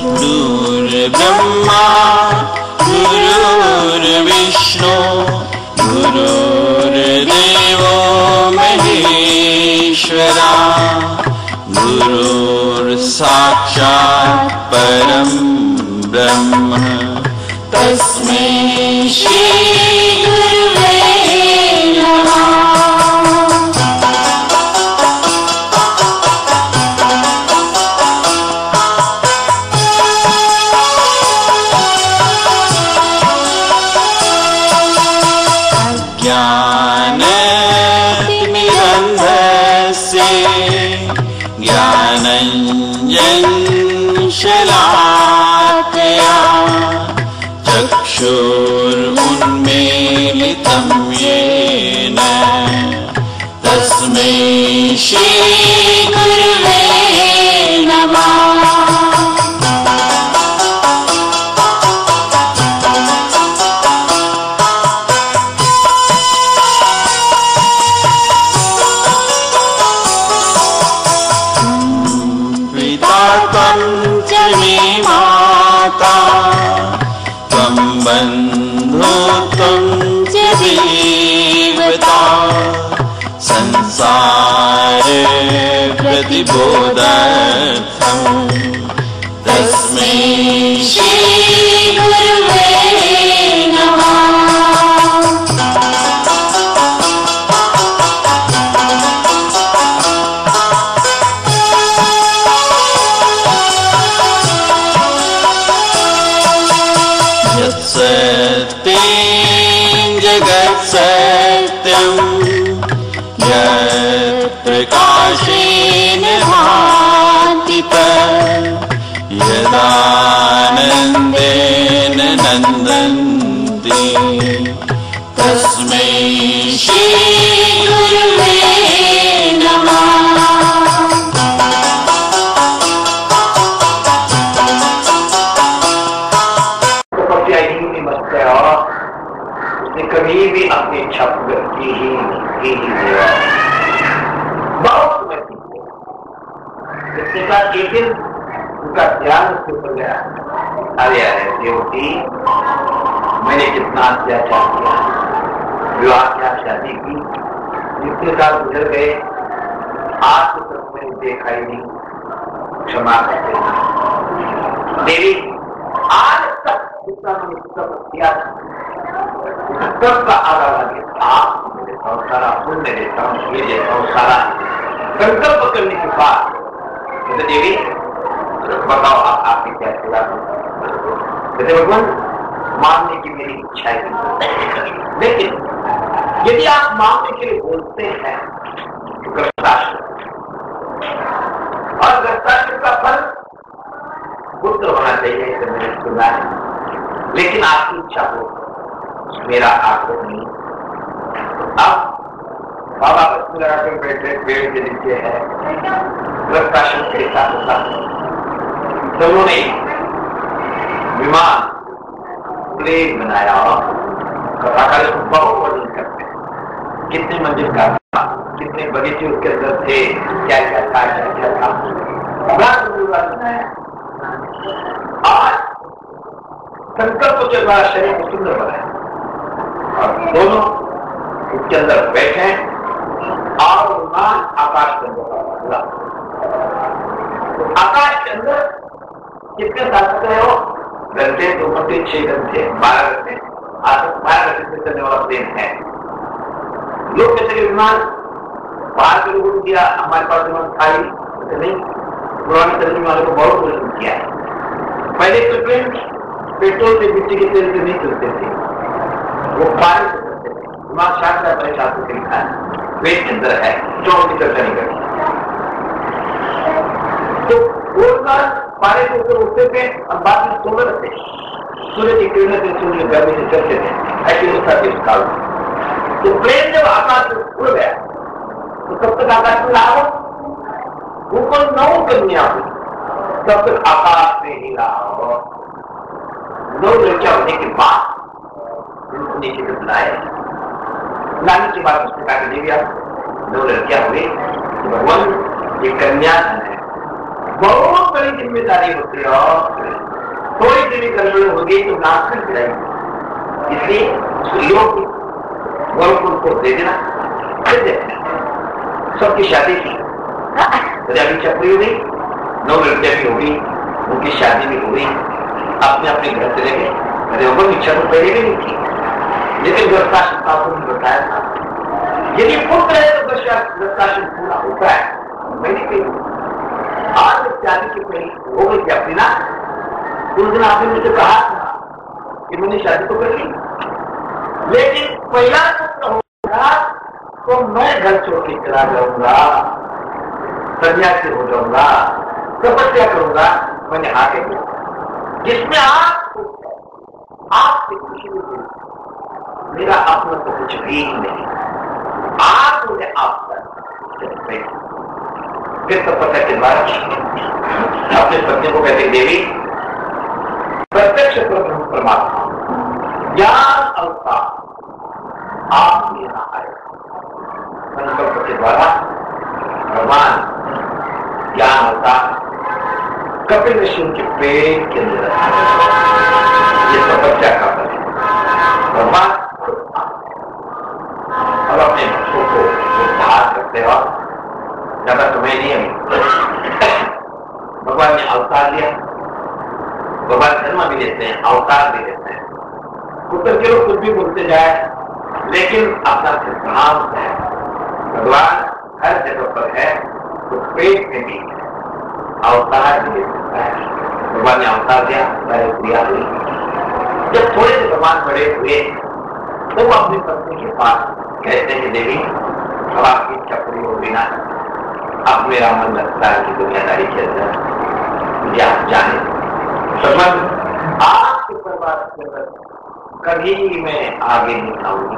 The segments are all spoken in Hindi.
गुरुर्ब्रह्मा गुरुर्विष्णु गुरुर्देवो महेश्वरा गुरुर्साक्षात् परं ब्रह्म तस्मै श्री गुरुवे नमः। ज्ञानञ्जनशलाकया चक्षुरुन्मीलितं येन तस्मै श्री गुरुवे नमः। त्वं बन्धो त्वं च देवता संसारे प्रतिबोधार्थं तस्मै श्री गुरुवे नमः। सत्यं जगत्सत्यं यत्प्रकाशेन भाति यदानन्देन नन्दन्ति तस्मै श्री गुरुवे नमः। कभी भी अपनी इच्छा पूरी की ही नहीं। बहुत समय इसके बाद एक दिन उनका ध्यान उसके ऊपर गया। अरे अरे देवती, मैंने कितना अत्याचार किया, विवाह किया, शादी की, जितने साल गुजर गए आज तक मैंने देखा ही नहीं, क्षमा कर देना देवी। आज तक जितना मैंने सब किया सबका आधार लगे आप देता हूँ, सारा पुण्य देता हूँ, ये देता हूँ, सारा संकल्प करने के बाद कहते देवी बताओ आप आपकी क्या सेवा करो। कहते भगवान मांगने की मेरी इच्छा है, लेकिन यदि आप मांगने के लिए बोलते हैं तो ग्रस्ताश्रम, और ग्रस्ताश्रम का फल पुत्र होना चाहिए, इसे मैंने सुना है, लेकिन आपकी इच्छा हो मेरा आग्रह नहीं। अब बाबा बच्चू लगा के बैठे पेड़ के नीचे है, ग्रस्ताश्रम के साथ तो उन्होंने विमान प्लेन बनाया और कथाकार इसको बहुत वर्णन करते हैं, कितने मंजिल का था, कितने बगीचे उसके अंदर थे, क्या क्या था, क्या क्या था, बड़ा बनाया। आज संकल्प के द्वारा शरीर को सुंदर बनाया और दोनों उसके अंदर बैठे और विमान आकाश के अंदर हुआ। आकाश के अंदर कितने शास्त्र है वो घंटे, 2 घंटे, 6 घंटे, 12 घंटे, आज 12 घंटे से चलने वाला प्लेन है। लोग कहते हैं विमान बाहर के लोगों ने किया, हमारे पास विमान था ही नहीं, पुराने चलने वाले को बहुत कोशिश किया है। पहले तो प्लेन पेट्रोल से, मिट्टी के तेल से नहीं चलते थे, वो पानी से चलते थे। विमान शास्त्र अपने शास्त्र से लिखा है, पेट के अंदर है, जो उनकी चर्चा नहीं करती। तो वो पानी के ऊपर उठते थे और बाद में सोने लगते, सूर्य की किरणें से, सूर्य गर्मी से चलते थे, ऐसे उसका काल। तो प्लेन जब आकाश में उड़ गया तो तब तक आकाश में रहा, ऊपर 9 कन्या हुई, तब तक आकाश में ही रहा। दो लड़कियां होने के बाद उनको नीचे से बुलाए, लाने के बाद उसने कहा कि देवी आप दो लड़कियां हुई, भगवान ये कन्या है, बहुत बड़ी जिम्मेदारी होती है और थोड़ी देवी गड़बड़ होगी तो नाश कर गिराएगी, इसलिए स्त्रियों की वरुण को दे देना। सबकी शादी थी, अभी चपड़ी हो गई, 9 लड़कियां भी हो गई, उनकी शादी भी हो गई, अपने अपने घर चले गए। अरे वो इच्छा तो पहले भी नहीं थी, लेकिन वृत्ताश्रम को भी बताया था यदि पुत्र है तो वृत्ताश्रम पूरा होता है। मैंने कही आज शादी की पहली हो गई थी अपनी ना, उस दिन आपने मुझे कहा था कि मैंने शादी तो कर ली, लेकिन पहला पुत्र होगा तो मैं घर छोड़ के चला जाऊंगा, सन्यासी हो जाऊंगा, तपस्या करूंगा। मैंने आगे जिसमें आपसे खुशी नहीं, मेरा अपना तो कुछ भी नहीं, आप मुझे आप फिर तपस्या के बाद अपने पत्नी को कहते देवी प्रत्यक्ष परमात्मा ज्ञान अवतार आप मेरा आए, संकल्प के द्वारा भगवान ज्ञान अवतार कपिल ऋषि के पेट के अंदर ये तपस्या का फल है। भगवान अब अपने भक्तों को उद्धार करते हो, ज्यादा तुम्हें नहीं है, भगवान ने अवतार लिया, भगवान जन्म भी लेते हैं, अवतार भी लेते हैं, कुछ के लोग कुछ भी बोलते जाए, लेकिन अपना सिद्धांत है भगवान हर जगह पर है, तो पेट में भी अवतार भी ले सकता है। भगवान ने अवतार दिया, सारी क्रिया हुई। जब थोड़े से भगवान बड़े हुए तो वो अपनी पत्नी के पास कहते हैं देवी अब आपकी इच्छा पूरी हो बिना अब मेरा मन लगता है कि दुनियादारी के अंदर मुझे आप जाने संबंध आपके परिवार के अंदर कभी मैं आगे नहीं आऊंगी,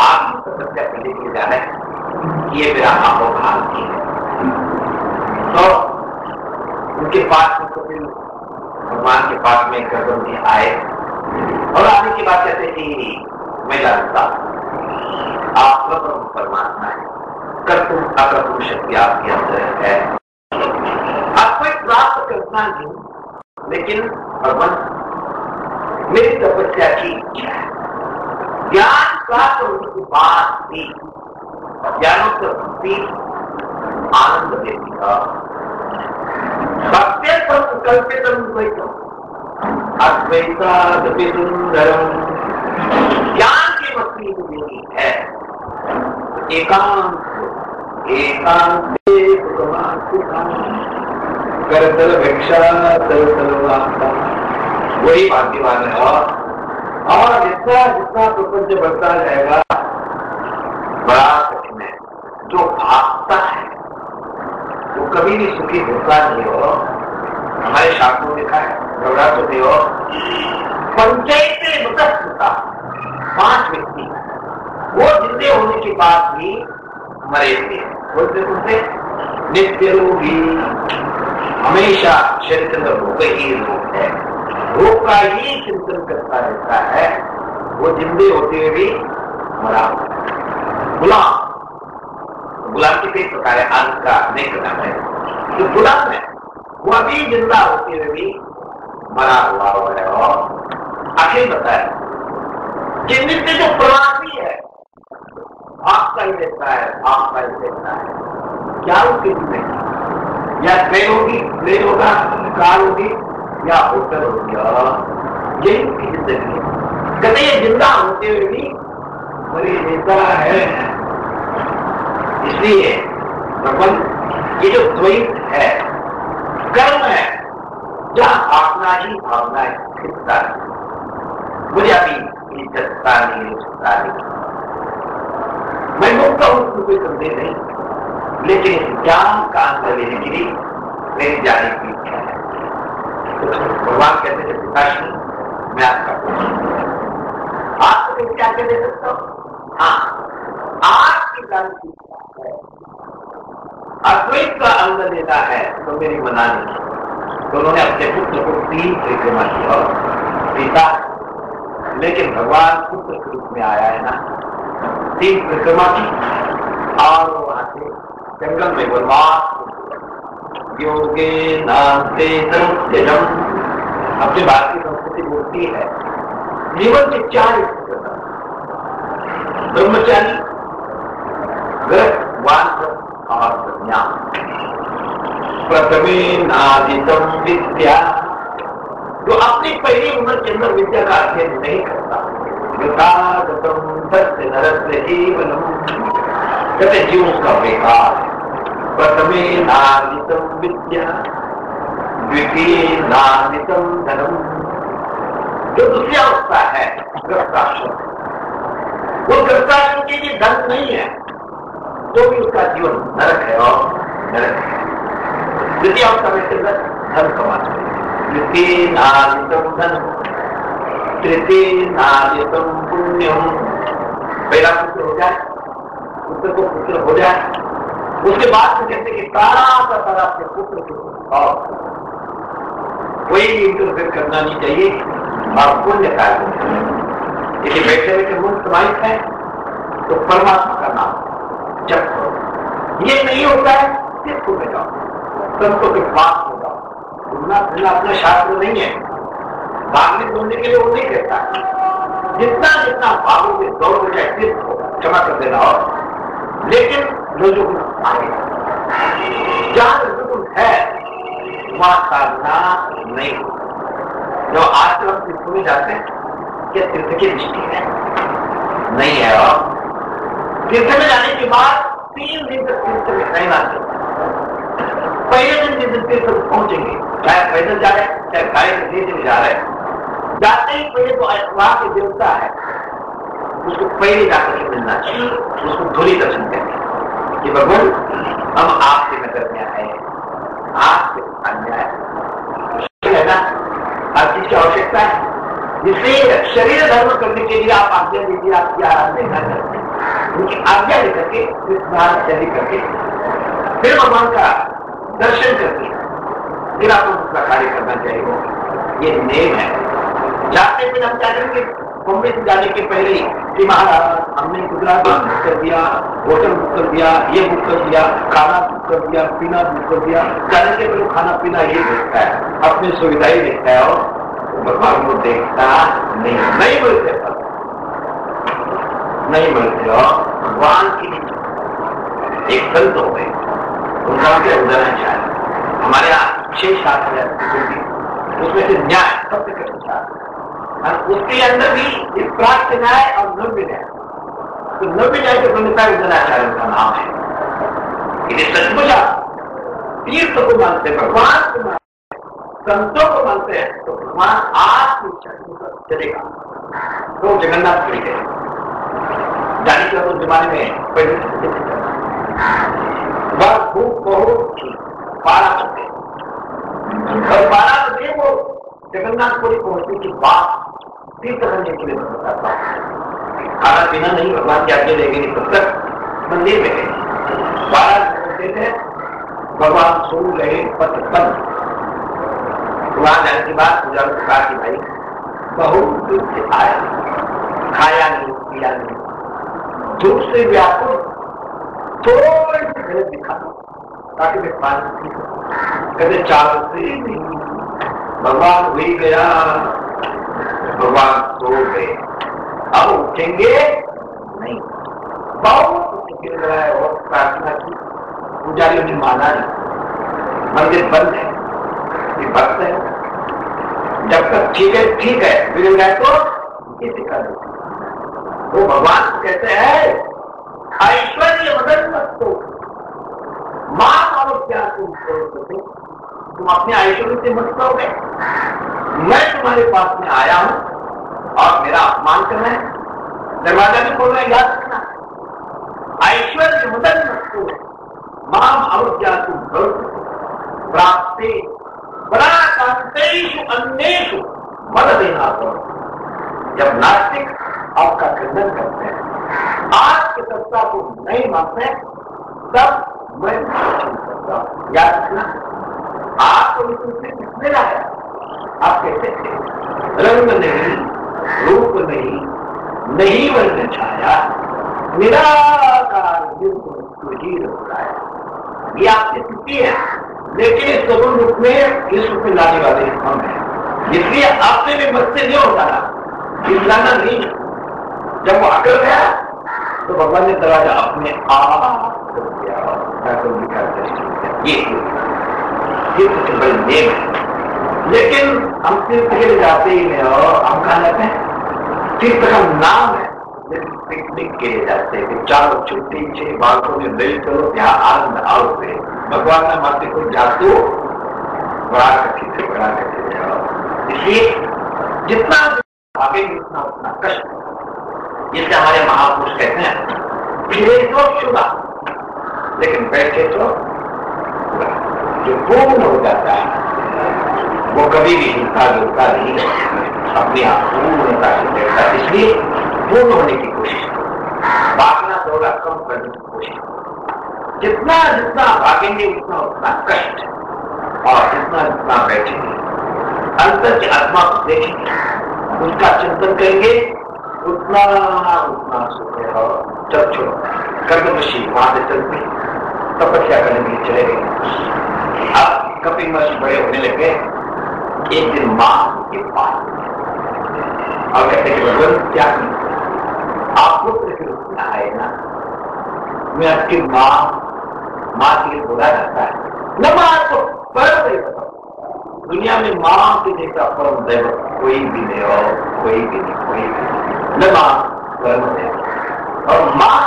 आपकी तपस्या करने के लिए जाना है, ये मेरा आपोभाव की है। तो उनके पास में तो फिर भगवान के पास में गर्दन जी आए और आने की बात कहते कि मैं जानता आप प्रभु परमात्मा है, कर तुम अकर्तुम शक्ति आपके अंदर है, आप कोई प्राप्त करना नहीं, लेकिन भगवान मेरी तपस्या की इच्छा है, ज्ञान प्राप्त होने के बाद भी ज्ञानोत्तर आनंद देती है। भक्त्यर्थम कल्पितम द्वैतम अद्वैतादपि सुंदरम, ज्ञान की मछली जो है एकांत करतल भिक्षा वही भाग्यवान है। और जितना जितना प्रपंच बढ़ता जाएगा बड़ा कठिन है। जो भागता है वो कभी भी सुखी होता नहीं हो। हमारे शास्त्रों में लिखा है गौड़ा तो देव पंचायत मुतस्ता 5 व्यक्ति वो जिंदे होने के बाद भी मरे हुए बोलते नित्य रोगी, हमेशा शरीर के अंदर रोग ही रोग है, रोग का ही चिंतन करता रहता है, वो जिंदे होते हुए भी मरा। गुलाम की कई प्रकार है, आनंद का अनेक नाम है। जो गुलाम है वो अभी जिंदा होते हुए भी मरा हुआ है। और आखिर बताए कि नित्य जो प्रवासी है आपका ही रहता है, आपका ही रहता है। क्या उसके जिम्मे या ट्रेन होगी, प्लेन होगा, कार होगी या होटल होगी, यही उसकी जिंदगी है। कहते ये जिंदा होते हुए भी मरी रहता है। इसलिए भगवान ये जो द्वैत है, कर्म है, जहां अपना ही भावना खिंचता है, मुझे अभी इज्जतता नहीं, रुचता नहीं, मैं मुक्त हूं, उसमें कोई संदेह नहीं, लेकिन इस ज्ञान का आनंद लेने के लिए मेरी जाने की इच्छा है। तो भगवान कहते थे पिताश्री मैं आपका आपको कैसे आगे दे सकता हूं? हाँ, आपकी जान की इच्छा है, अद्वैत का आनंद लेना है तो मेरी मनानी। तो उन्होंने अपने पुत्र को 3 परिक्रमा किया। पिता, लेकिन भगवान पुत्र के रूप में आया है ना। 3 परिक्रमा की और वहां से जंगल में वनवास योगे नाते धर्म। अपनी भारतीय संस्कृति बोलती है जीवन के 4 ब्रह्मचारी, गृहस्थ, वानप्रस्थ और संन्यास। प्रथमे नादितम विद्या, जो अपनी पहली उम्र के अंदर विद्या का अध्ययन नहीं करता, कहते जीवन उसका बेकार। प्रथमे नादितम विद्या, द्वितीय नादितम धनम, जो दूसरी अवस्था है गृहस्थाश्रम, वो गृहस्थाश्रम के लिए धन नहीं है, तो भी उसका जीवन नरक है और नरक है। द्वितीय अवस्था में धन कमाते हैं। द्वितीय नादितम धन, तृतीय नादितम पुण्यम। पहला पुत्र हो जाए, पुत्र को पुत्र हो जाए, उसके बाद तो कहते कि सारा अपने पुत्र को और कोई भी इंटरफेयर करना नहीं चाहिए और पुण्य कार्य यदि बैठे बैठे मन समाहित है तो परमात्मा का नाम जप करो। ये नहीं होता है सिर्फ में जाओ, संतों के पास हो जाओ। घूमना फिरना अपना शास्त्र नहीं है, भागने घूमने के लिए वो नहीं कहता। जितना भागोगे दौड़ जाए सिर्फ क्षमा कर देना। और लेकिन रजुगुण आगे, जहां रजुगुण है वहां साधना नहीं। जो आश्रम तीर्थ में जाते हैं क्या तीर्थ की दृष्टि है? नहीं है। और तीर्थ में जाने के बाद 3 दिन तक तीर्थ में रहना चाहिए। पहले दिन जिस तीर्थ पहुंचेंगे, चाहे पैदल जा रहे चाहे गाय के देश में जा रहे, जाते ही पहले तो वहां के देवता है उसको पहले जाकर के मिलना चाहिए, उसको धूली दर्शन करेंगे कि भगवान हम आपके नगर में आए, आपके अन्याय है ना, हर चीज की आवश्यकता है। इसलिए शरीर धर्म करने के लिए आप आज्ञा दीजिए, आपकी आराधना करते हैं, उनकी आज्ञा लेकर के चली करके फिर भगवान का दर्शन करके फिर आपको दूसरा कार्य करना चाहिए। ये नेम है। जाते फिर हम क्या करेंगे, बॉम्बे से जाने के पहले ही कि महाराज हमने गुजरात बुक कर दिया, होटल बुक कर दिया, ये बुक कर दिया, खाना बुक कर दिया, पीना बुक कर दिया। जाने के पहले खाना पीना ये देखता है, अपनी सुविधा ही देखता है और भगवान को देखता नहीं बोलते नहीं बोलते। और भगवान की एक संत हो गए, उनका उदाहरण हमारे यहाँ 6 शास्त्र है, उसमें से न्याय सबसे कठिन शास्त्र, उसके अंदर भी एक प्राप्त न्याय और नव्य न्याय। तो नव्य न्याय के प्रणेता उदयनाचार्य का नाम है। इन्हें सचमुच तीर्थ को मानते हैं, भगवान को मानते हैं, संतों को मानते हैं, तो भगवान आपको चलेगा तो जगन्नाथपुरी है। जाने के उस जमाने में पहले भूख बहुत 12 बजे और 12 बजे वो जगन्नाथपुरी पहुंचने के बाद तीर्थ करने के लिए बताता था। खाना पीना नहीं, भगवान की आज्ञा लेंगे तब तक मंदिर में गए। 12 बजे थे, भगवान सो गए पथबंद। वहां जाने के बाद पूजा को कहा कि भाई बहुत दूर से आया, खाया नहीं पिया नहीं, धूप से व्याकुल, थोड़ी सी गलत दिखा ताकि मैं पानी पी सकूं। कहते 4 से नहीं, भगवान हो ही गया, भगवान सो गए, अब उठेंगे नहीं। बहुत गिर रहा है और प्रार्थना की, पुजारियों ने माना नहीं, मंदिर बंद है, ये भक्त है, जब तक ठीक है मिल गए तो इसे कर दो। वो भगवान कहते हैं ऐश्वर्य मदन मत तो मां और क्या तुम अपने ऐश्वर्य से मत करोगे। मैं तुम्हारे पास में आया हूं और मेरा अपमान करना है, दरवाजा भी खोलना है, याद रखना। ऐश्वर्य मदन मत तो माम और क्या तुम प्राप्ति पराकांतेषु अन्येषु मद देना करो। जब नास्तिक आपका खंडन करते हैं, आपकी सत्ता को नहीं मानते, तब मैं करता हूं। याद रखना, आपको किसने लाया, आप कैसे थे, रंग नहीं, रूप नहीं, नहीं वर्ण छाया, निराकार निर्गुण तुझी रखा। ये आपकी स्थिति है, लेकिन इस सगुण रूप में इस रूप में लाने वाले हम हैं। इसलिए आपने भी मुझसे नहीं होता ना, लाना नहीं। जब वो आकर गया तो भगवान ने दरवाजा अपने आप खोल दिया। ये तो बड़ी नेम है, लेकिन हम तीर्थ के लिए जाते ही नहीं। और हम कहा जाते हैं तीर्थ का नाम है, लेकिन पिकनिक के लिए जाते हैं कि चारों छुट्टी छे बालकों में मिल चलो ત્યાં आनंद આવશે। भगवान ने माते को जादू बड़ा कठिन जाओ। इसलिए जितना भागेंगे उतना उतना कष्ट। जिससे हमारे महापुरुष कहते हैं फिरे तो शुदा, लेकिन बैठे तो जो पूर्ण हो जाता है वो कभी भी हिंसा डरता नहीं, अपने आप पूर्णता से बैठता। इसलिए पूर्ण होने की कोशिश करो, भागना दौड़ा कम करने की कोशिश करो। जितना जितना भागेंगे उतना उतना कष्ट, और जितना जितना बैठेंगे अंतर की आत्मा को देखेंगे, उसका चिंतन करेंगे, उतना उतना सुख है। और जब छोड़ो कर्मशी वहां से चलते तपस्या करने के लिए चले गए। अब कपिल महर्षि बड़े होने लगे। एक दिन मां के पास और कहते कि भगवान क्या आप पुत्र के रूप में आए ना, मैं आपकी मां के लिए बोला जाता है न, मां तो परम दैवत। दुनिया में मां के जैसा परम दैवत कोई भी नहीं, और कोई भी नहीं, कोई भी न मां परम दैवत। और मां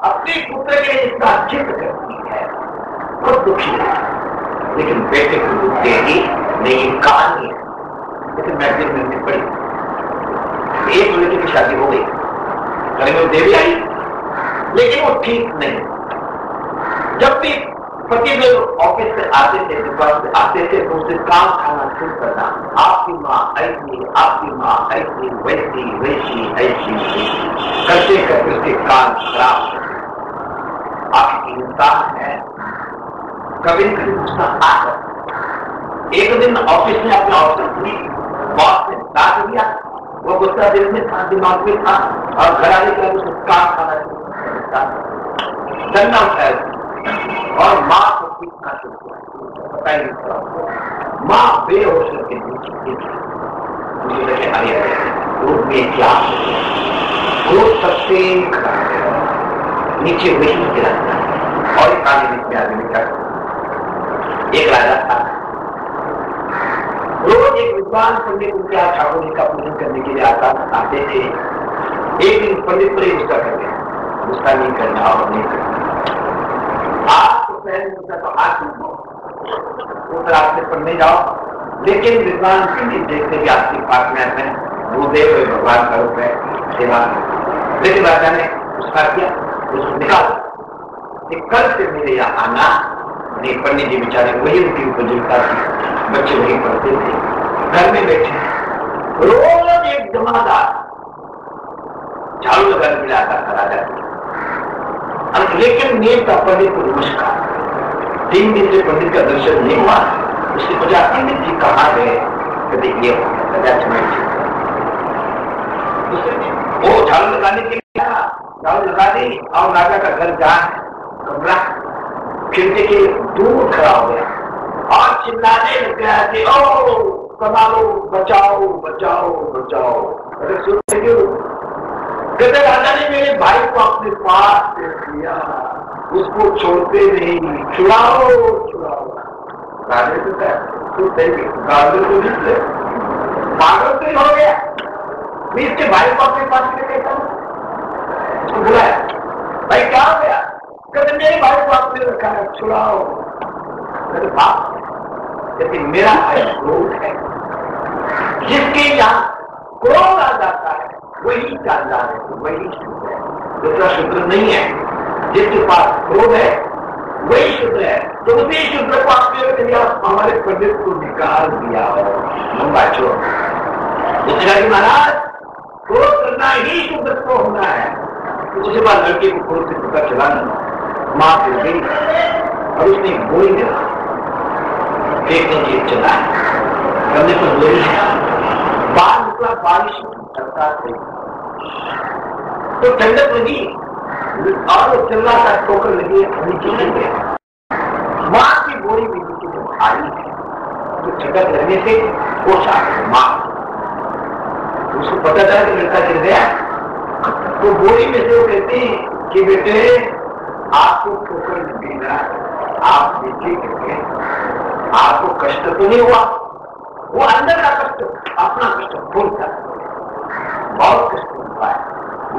अपने पुत्र के लिए इतना चित्त करती है, बहुत दुखी है, लेकिन बेटे को दुख देगी नहीं, कहानी है। लेकिन मैगजीन में पड़ी एक लड़की की शादी हो गई, करीब देवी आई, लेकिन वो ठीक नहीं। जब भी पति देव ऑफिस से आते थे, दुकान से आते थे, तो उसे काम खाना शुरू करना, आपकी माँ ऐसी, आपकी माँ ऐसी, वैसी वैसी ऐसी करते करते उसके काम खराब। आपकी इंसान है, कभी कभी गुस्सा आता। एक दिन ऑफिस में अपने ऑफिस बॉस ने डांट दिया, वो गुस्सा दिल में था, दिमाग में था, और घर आने के बाद उसको काम खाना डंडा उठाया और माँ को पीटना शुरू किया। पता ही नहीं चला, माँ बेहोश होकर रूप में क्या वो सबसे नीचे वही गिराता है। और एक आगे में आदमी का एक राजा था, रोज एक विद्वान पंडित उनके यहाँ ठाकुर जी का पूजन करने के लिए आते थे। एक दिन पंडित पर ही गुस्सा कर गया, गुस्सा नहीं करना और नहीं करना, आप तो पहले गुस्सा तो हाथ उस रास्ते पर नहीं जाओ। लेकिन विद्वान पंडित देखते भी आपके पास में आते हैं, भूदेव भगवान का रूप है, सेवा। लेकिन राजा ने गुस्सा किया, उसको निकाल कल से मेरे यहाँ आना नहीं। पंडित जी बेचारे वही उनकी उपजीविका थी, बच्चे वही पढ़ते थे, घर में बैठे। रोज एक जमादार झाड़ू लगाने के लिए आता था राजा को, लेकिन नेम था पंडित को नमस्कार। 3 दिन से पंडित का दर्शन नहीं हुआ। उससे पूछा पंडित जी कहाँ गए, कहते ये राजा वो झाड़ू लगाने के लिए झाड़ू लगा दी, और राजा का घर जहाँ है कमरा, खिड़की के दूर खड़ा हो गया और चिल्लाने लग गया कि ओ संभालो, बचाओ बचाओ बचाओ। अरे सुनते क्यों? कहते राजा ने मेरे भाई को अपने पास से लिया, उसको छोड़ते नहीं, छुड़ाओ छुड़ाओ। राजा तो पागल तो ही हो गया, मैं इसके भाई को अपने पास ले लेता हूँ। उसको बुलाया, भाई क्या हो गया? कहते मेरे भाई को आपने रखा है, छुड़ाओ। मेरे बाप कहते मेरा भाई क्रोध है, जिसके यहाँ क्रोध आ जाता है वही चालदार है, वही शुद्ध है, दूसरा शुद्ध नहीं है। जिसके पास क्रोध है वही शुद्ध है, तो उसी शुद्ध को आपने रख दिया, हमारे पंडित को निकाल दिया। लंबा छोड़ उसने महाराज क्रोध करना ही शुद्ध को होना है। उसके बाद लड़के को क्रोध से पता चला ना, मां फिर गई और उसने गोली दिया, फेंकने की चला करने पर गोली बाल थोड़ा बारिश करता थे तो ठंडक लगी और वो चिल्ला का ठोकर लगी, नीचे नहीं गया। माँ की बोरी भी नीचे में भारी है तो झटक लगने से कोसा माँ, उसको पता था कि लड़का गिर गया तो बोरी में से वो कहते हैं कि बेटे आपको ठोकर लगी ना, आप नीचे गिर गए, आपको कष्ट तो नहीं हुआ। वो अंदर का कष्ट, अपना कष्ट भूलता, बहुत कष्ट हुआ है,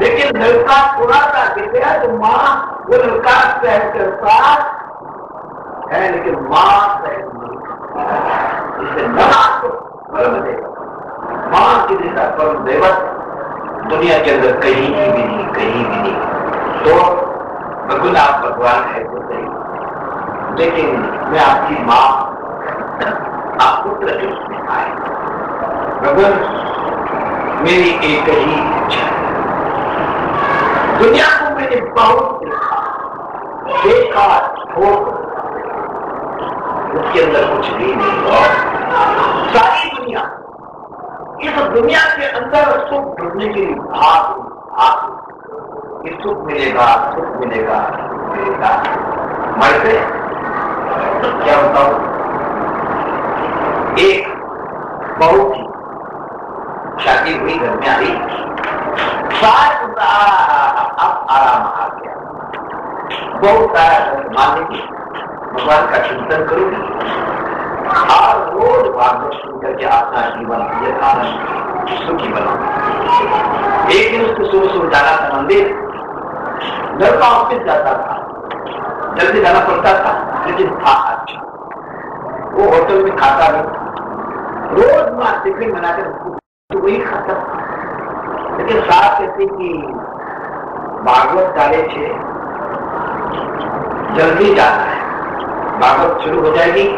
लेकिन लड़का थोड़ा सा गिर गया तो माँ वो लड़का सहन करता है, लेकिन माँ सहन नहीं करती। इससे न आपको परम देवत, माँ की जैसा परम देवत दुनिया के अंदर कहीं भी नहीं, कहीं भी नहीं। तो भगवान आप भगवान है तो सही, लेकिन मैं आपकी माँ, आप पुत्र के रूप में आए। भगवान मेरी एक ही इच्छा है, दुनिया को मैंने बहुत देखा छोड़, उसके अंदर कुछ भी नहीं, और सारी दुनिया, इस दुनिया के अंदर सुख ढूंढने के लिए भाग कि सुख मिलेगा, सुख मिलेगा, सुख मिलेगा। मैं से क्या बताऊं, एक बहू की शादी हुई, घर में आई, साथ अब आराम आ गया, बहुत सारा मानने की भगवान का चिंतन करूंगी और रोज भागवत सुन करके अपना जीवन सुखी बनाऊंगी। एक दिन उसको सुबह सुबह जाना था मंदिर, लड़का ऑफिस जाता था, जल्दी जाना पड़ता था, लेकिन था अच्छा, वो होटल में खाता नहीं, रोज मां टिफिन बनाकर तो वही खाता, लेकिन साथ कहती कि भागवत डाले छे, जल्दी जाना है, भागवत शुरू हो जाएगी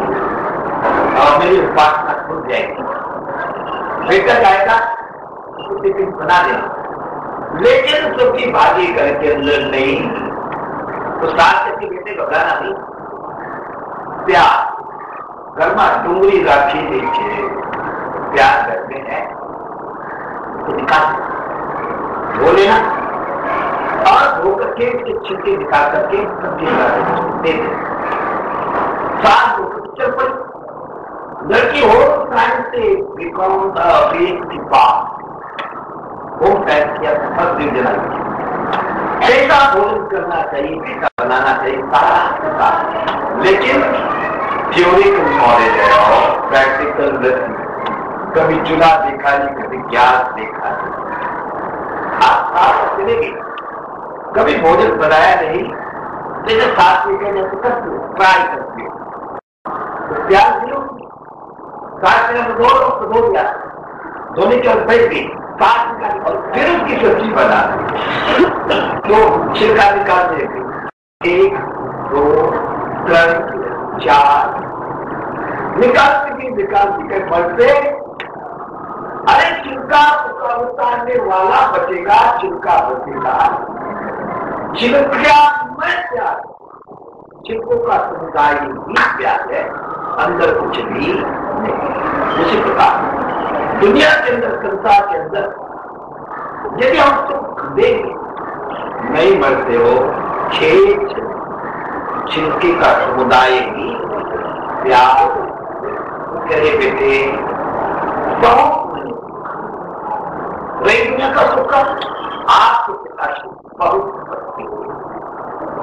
और मेरी उपासना खुल जाएगी। बेटा जाएगा उसको टिफिन बना देना, लेकिन सब्जी भाजी करके अंदर नहीं, तो साथ कहती बेटे घबराना नहीं, प्याज घर में डूंगरी राखी देखिए, प्याज घर में है तो निकाल धो लेना और धो करके छिलके निकाल करके सब्जी दे दे, साथ धोकर चल पड़ी। लड़की हो साइंस से बीकॉम की बात वो फैस किया, फर्स्ट डिवीजन आई। ऐसा भोजन करना चाहिए, ऐसा बनाना चाहिए सारा, लेकिन थ्योरिकल नॉलेज है और प्रैक्टिकल नहीं, कभी चूल्हा देखा नहीं, कभी गैस देखा नहीं, आप चलेगी, कभी भोजन बनाया नहीं, लेकिन साथ में कहने से करती हो, ट्राई करती हो, तो प्याज दियो, साथ में धो दिया, धोने के बाद बैठ गई, साथ निकाली और फिर उसकी सब्जी बना तो छिलका निकाल देगी, 1 2 3 4 निकालती के बढ़ते, अरे छिलका उतारने वाला बचेगा, छिलका बचेगा, छिलका में प्याज, छिलकों का समुदाय ही प्याज है, अंदर कुछ भी नहीं। उसी प्रकार दुनिया के अंदर, संसार के अंदर यदि हम सुख देंगे, नहीं मरते हो, खेत छिलके का समुदाय ही प्याज, करे बेटे बहुत दुनिया का सुख, आपके पिता बहुत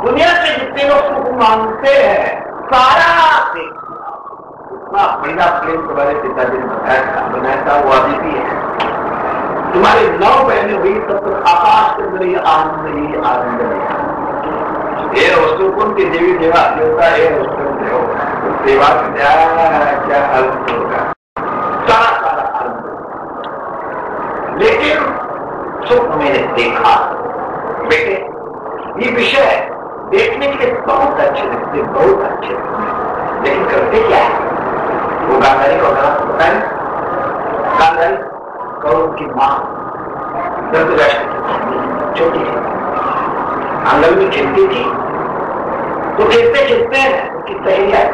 दुनिया के जितने लोग सुख मांगते हैं, सारा इतना बढ़िया प्रेम तुम्हारे पिताजी ने बनाया था, वो अभी भी है। तुम्हारी 9 बहनें हुई तब तक आकाश के अंदर ही आनंद ये वस्तु कौन की देवी देवा देवता है, सेवा क्या आनंद होगा, सारा आनंद। लेकिन सुख मैंने देखा बेटे, ये विषय देखने के लिए बहुत अच्छे लगते, बहुत अच्छे, लेकिन करते क्या है, वो गांधारी को बताए, गांधारी कौरव की माँ धृतराष्ट्र छोटी थी, आंगन में खेलती थी, तो खेलते खेलते उसकी सहेली आई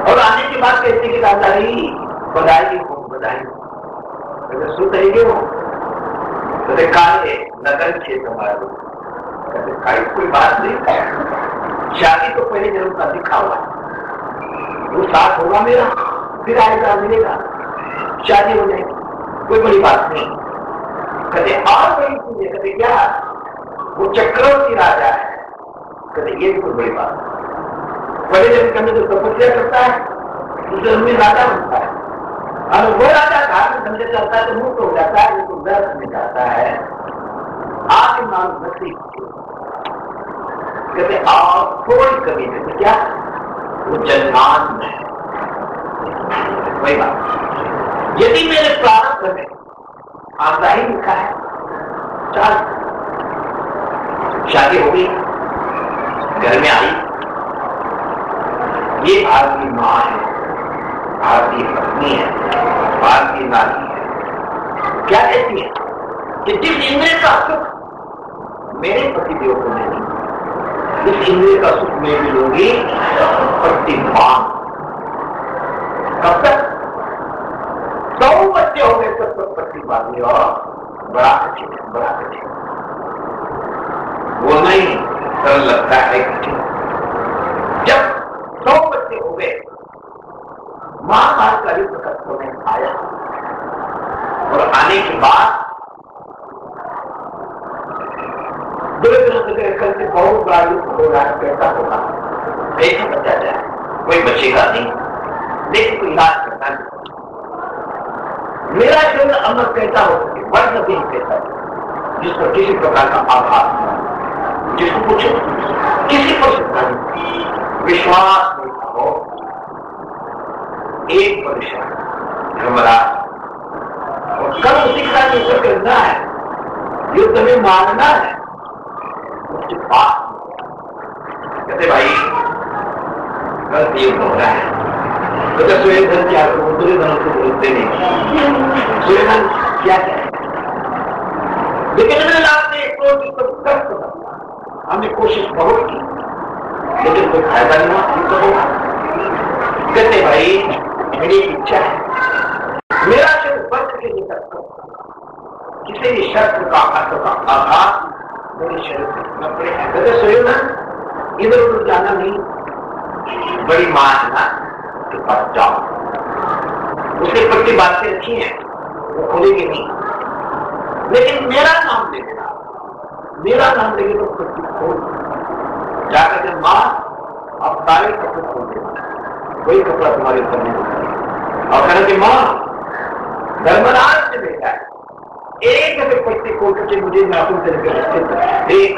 और आने के बाद कहती कि गांधारी बधाई हो, बधाई। कहते सुत ही क्यों? कहते काले नगर क्षेत्र हमारा। कहते काई कोई बात नहीं, शादी तो पहले जन्म का लिखा हुआ है, वो साथ होगा मेरा, फिर आएगा मिलेगा, शादी हो जाएगी, कोई बड़ी बात नहीं। कहते और बड़ी चीज है। कहते क्या? वो चक्रवर्ती राजा है। कहते ये भी कोई बड़ी बात नहीं। पहले जन्म के अंदर तो तपस्या करता है, दूसरे जन्म में राजा बनता है, और वो राजा धार्मिक ढंग से चलता है तो मुक्त हो जाता है, वो व्यर्थ में जाता है। आगे नाम भक्ति। कहते और थोड़ी कमी है क्या? वो जन्मान है। वही बात, यदि मेरे प्रारंभ में आंधा ही लिखा है, चल शादी हो गई, घर में आई, ये भारतीय माँ है, भारतीय पत्नी है, भारतीय नारी है। क्या कहती है कि जिस इंद्रिय का सुख मेरे पतिदेव को नहीं, इस इंद्रिय का सुख मैं भी लूंगी प्रतिमान। कब तक? 100 बच्चे हो गए तब तक प्रतिपादी। और बड़ा कठिन है, बड़ा कठिन। वो नहीं सरल लगता है कठिन। जब 100 बच्चे हो गए, महाभारत का युद्ध कत्व में आया, और आने के बाद कल से बहुत बड़ा युद्ध हो रहा है, कैसा होगा, कैसे बचा जाए, कोई बचेगा नहीं, लेकिन कोई इलाज करता नहीं। मेरा शरीर अमर कैसा हो सके, वर्ष भी कैसा हो, जिस पर किसी प्रकार का आघात न, जिसको पूछो किसी पर विश्वास नहीं हो। एक परीक्षा धर्मराज, और कर्म शिक्षा युद्ध करना है, युद्ध में मानना है, उसके पास कहते भाई गलत युद्ध हो रहा है। कहते सूर्यधन क्या करो? सूर्यधन को बोलते नहीं, सूर्यधन क्या क्या है, लेकिन हमने कोशिश बहुत की, लेकिन कोई फायदा नहीं हुआ। कहते भाई मेरी इच्छा है, मेरा शरीर बच के निकल किसी भी शस्त्र का अर्थ का आघात मेरे शरीर में न पड़े। कहते सूर्यधन इधर उधर जाना नहीं, बड़ी मानना के पास जाओ, उसके प्रति बातें रखी हैं, वो खुलेगी नहीं, लेकिन मेरा नाम ले देना, मेरा नाम लेंगे तो प्रति खोल जाकर के मां अब सारे कपड़े खोल देना, कोई कपड़ा तुम्हारे ऊपर नहीं होगा। और कहना कि मां धर्मराज से बेटा है, एक दफे पट्टी खोल करके मुझे नाखून तरीके देख,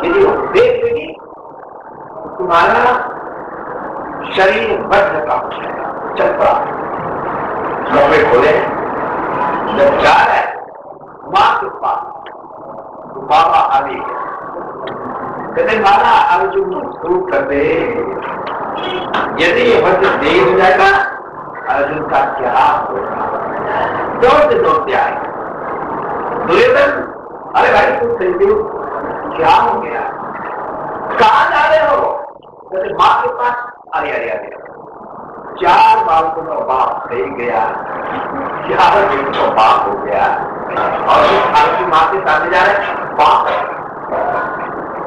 यदि वो देख लेगी तुम्हारा शरीर बद्ध का चल पड़ा। कपड़े खोले, जब जा रहा है मां के पास, तो बाबा आगे कहते मारा अर्जुन शुरू कर दे, यदि ये वज्र तेज हो जाएगा अर्जुन का क्या होगा? दौड़ते आए दुर्योधन, अरे भाई तुम सही हो, क्या हो गया, कहां जा रहे हो? कहते मां के पास। अरे अरे अरे 4 बार तो मेरा बाप सही गया, 4 दिन तो बाप हो गया, और आपकी मां के सामने जा रहे बाप।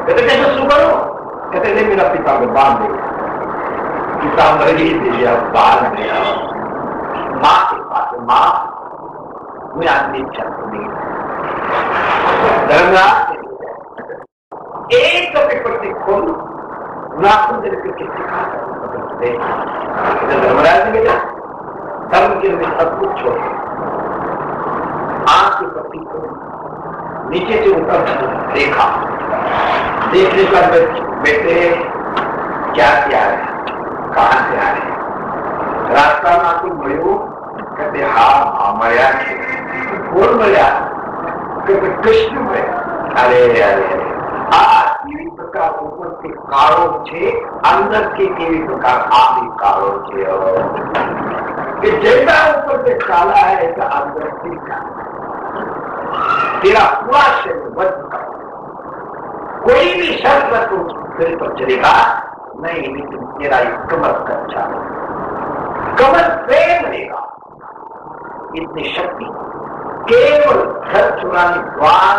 कहते कैसे शुरू करो? कहते नहीं मेरा पिता को बांध दे, पिता मर ही दिया, बांध दिया। मां के पास, मां मैं आदमी इच्छा नहीं, धर्मराज एक पेपर से खोल नाखून करके सिखा धर्मराज ने बेटा धर्म के लिए सब कुछ छोड़, आंख के पत्ती को नीचे से ऊपर देखा, देखने का बेटे क्या क्या है, कहां से आ रहे, रास्ता नाखून मयो? कहते हाँ मया, कौन मया? कहते कृष्ण मया। अरे अरे આ કેવી પ્રકાર ઉપરથી કાળો છે, અંદરથી કેવી પ્રકાર આખી કાળો છે, કે જેટલા ઉપર से काला है ऐसा अंदर से काला। तेरा पूरा शरीर बच का, कोई भी शस्त्र तो तेरे पर चलेगा नहीं, लेकिन तेरा एक कमर कच्चा, कमर प्रेम रहेगा, इतनी शक्ति केवल घर चुराने द्वार